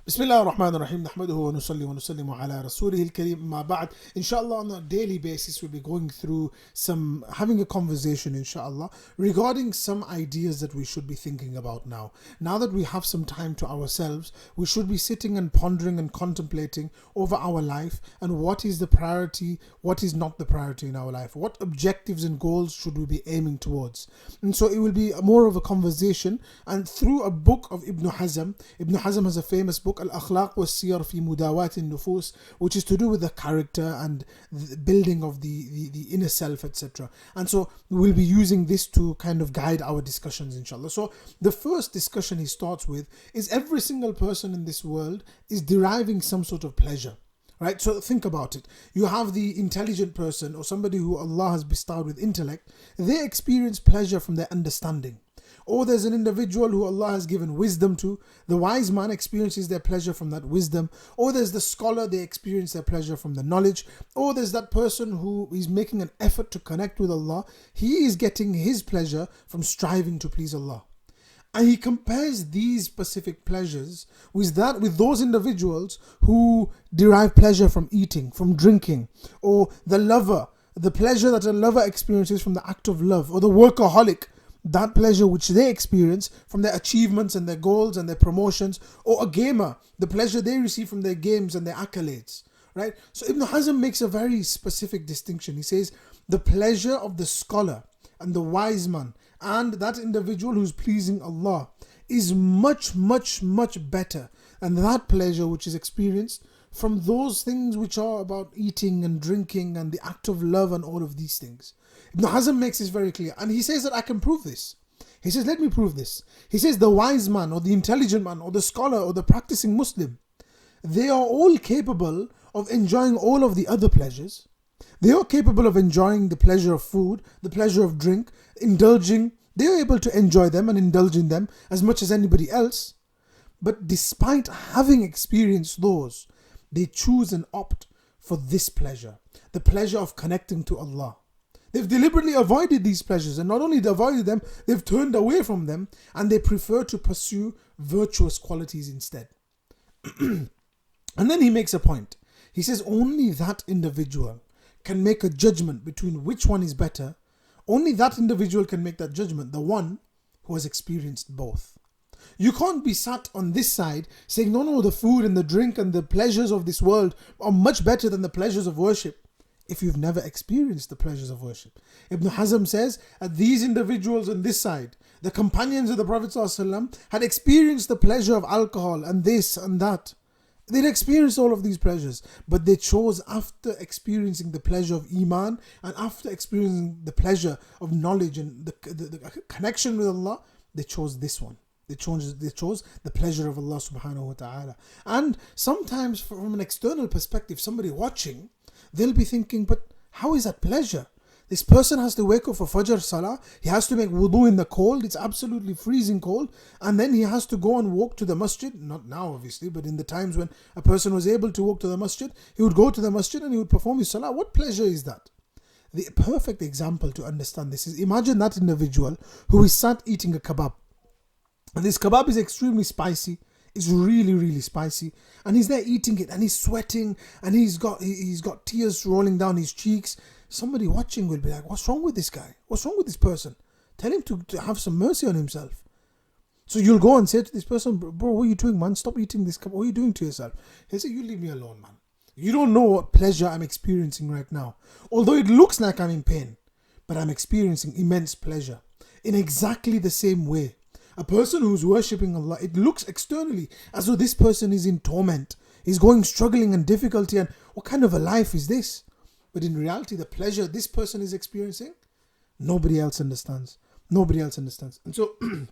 بسم الله الرحمن الرحيم نحمده ونصلي ونسلم على رسوله الكريم ما بعد. Inshallah, on a daily basis we'll be going through having a conversation inshallah regarding some ideas that we should be thinking about now. Now that we have some time to ourselves, we should be sitting and pondering and contemplating over our life and what is the priority, what is not the priority in our life, what objectives and goals should we be aiming towards. And so it will be more of a conversation, and through a book of Ibn Hazm. Ibn Hazm has a famous book, Al-Akhlaq was-Siyar fi Mudawat al-Nufus, which is to do with the character and the building of the inner self, etc. And so we'll be using this to kind of guide our discussions, inshallah. So the first discussion he starts with is every single person in this world is deriving some sort of pleasure. Right, so think about it. You have the intelligent person or somebody who Allah has bestowed with intellect. They experience pleasure from their understanding. Or there's an individual who Allah has given wisdom to. The wise man experiences their pleasure from that wisdom. Or there's the scholar, they experience their pleasure from the knowledge. Or there's that person who is making an effort to connect with Allah. He is getting his pleasure from striving to please Allah. And he compares these specific pleasures with those individuals who derive pleasure from eating, from drinking, or the pleasure that a lover experiences from the act of love, or the workaholic, that pleasure which they experience from their achievements and their goals and their promotions, or a gamer, the pleasure they receive from their games and their accolades. Right? So Ibn Hazm makes a very specific distinction. He says the pleasure of the scholar and the wise man and that individual who's pleasing Allah is much, much, much better than that pleasure which is experienced from those things which are about eating and drinking and the act of love and all of these things. Ibn Hazm makes this very clear, and he says that I can prove this. He says, let me prove this. He says the wise man or the intelligent man or the scholar or the practicing Muslim, they are all capable of enjoying all of the other pleasures. They are capable of enjoying the pleasure of food, the pleasure of drink, indulging. They are able to enjoy them and indulge in them as much as anybody else. But despite having experienced those, they choose and opt for this pleasure, the pleasure of connecting to Allah. They've deliberately avoided these pleasures, and not only avoided them, they've turned away from them, and they prefer to pursue virtuous qualities instead. And then he makes a point. He says only that individual can make a judgment between which one is better. Only that individual can make that judgment, the one who has experienced both. You can't be sat on this side saying, no, the food and the drink and the pleasures of this world are much better than the pleasures of worship, if you've never experienced the pleasures of worship. Ibn Hazm says that these individuals on this side, the companions of the Prophet ﷺ, had experienced the pleasure of alcohol and this and that. They'd experienced all of these pleasures, but they chose, after experiencing the pleasure of Iman and after experiencing the pleasure of knowledge and the connection with Allah, they chose this one. They chose the pleasure of Allah subhanahu wa ta'ala. And sometimes from an external perspective, somebody watching, they'll be thinking, but how is that pleasure? This person has to wake up for Fajr Salah, he has to make wudu in the cold, it's absolutely freezing cold, and then he has to go and walk to the masjid, not now obviously, but in the times when a person was able to walk to the masjid, he would go to the masjid and he would perform his Salah. What pleasure is that? The perfect example to understand this is, imagine that individual who is sat eating a kebab. And this kebab is extremely spicy. It's really, really spicy. And he's there eating it and he's sweating and he's got tears rolling down his cheeks. Somebody watching will be like, what's wrong with this guy? What's wrong with this person? Tell him to have some mercy on himself. So you'll go and say to this person, bro, what are you doing, man? Stop eating this kebab. What are you doing to yourself? He'll say, you leave me alone, man. You don't know what pleasure I'm experiencing right now. Although it looks like I'm in pain, but I'm experiencing immense pleasure. In exactly the same way, a person who's worshipping Allah, it looks externally as though this person is in torment, is going struggling and difficulty, and what kind of a life is this? But in reality, the pleasure this person is experiencing, nobody else understands. Nobody else understands. And so, Ibn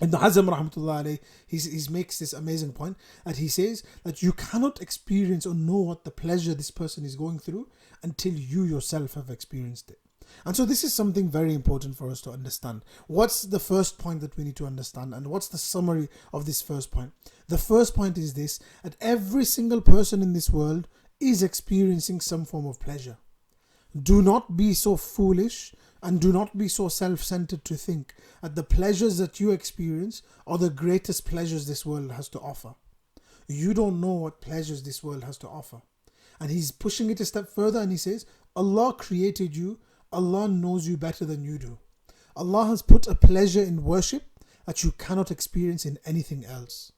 Hazm rahmatullah alayhi, he makes this amazing point that he says that you cannot experience or know what the pleasure this person is going through until you yourself have experienced it. And so this is something very important for us to understand. What's the first point that we need to understand, and what's the summary of this first point? The first point is this, that every single person in this world is experiencing some form of pleasure. Do not be so foolish and do not be so self-centered to think that the pleasures that you experience are the greatest pleasures this world has to offer. You don't know what pleasures this world has to offer. And he's pushing it a step further and he says, Allah created you, Allah knows you better than you do. Allah has put a pleasure in worship that you cannot experience in anything else.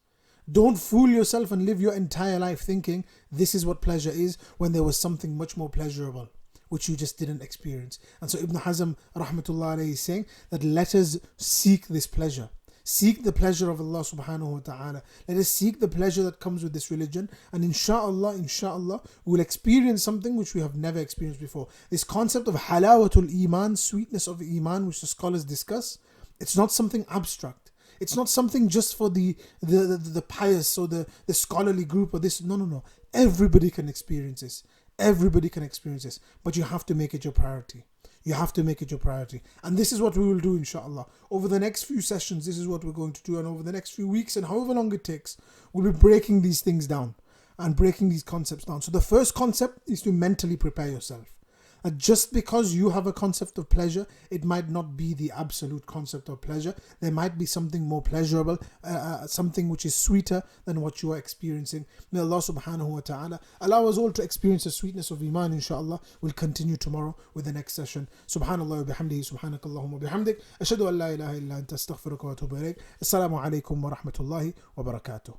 Don't fool yourself and live your entire life thinking this is what pleasure is when there was something much more pleasurable which you just didn't experience. And so Ibn Hazm rahmatullah alayhi is saying that let us seek this pleasure. Seek the pleasure of Allah subhanahu wa ta'ala. Let us seek the pleasure that comes with this religion, and inshallah, we'll experience something which we have never experienced before. This concept of halawatul iman, sweetness of iman, which the scholars discuss, it's not something abstract. It's not something just for the pious or the scholarly group or this. No. Everybody can experience this. Everybody can experience this. But you have to make it your priority. You have to make it your priority. And this is what we will do, inshallah. Over the next few sessions, this is what we're going to do. And over the next few weeks and however long it takes, we'll be breaking these things down and breaking these concepts down. So the first concept is to mentally prepare yourself. And just because you have a concept of pleasure, it might not be the absolute concept of pleasure. There might be something more pleasurable, something which is sweeter than what you are experiencing. May Allah subhanahu wa ta'ala allow us all to experience the sweetness of iman, inshallah. We'll continue tomorrow with the next session. Subhanallah wa bihamdihi, subhanakallahumma bihamdik. Ashhadu an la ilaha illa anta astaghfiruka wa atubu ilayk. Assalamu alaikum wa rahmatullahi wa barakatuh.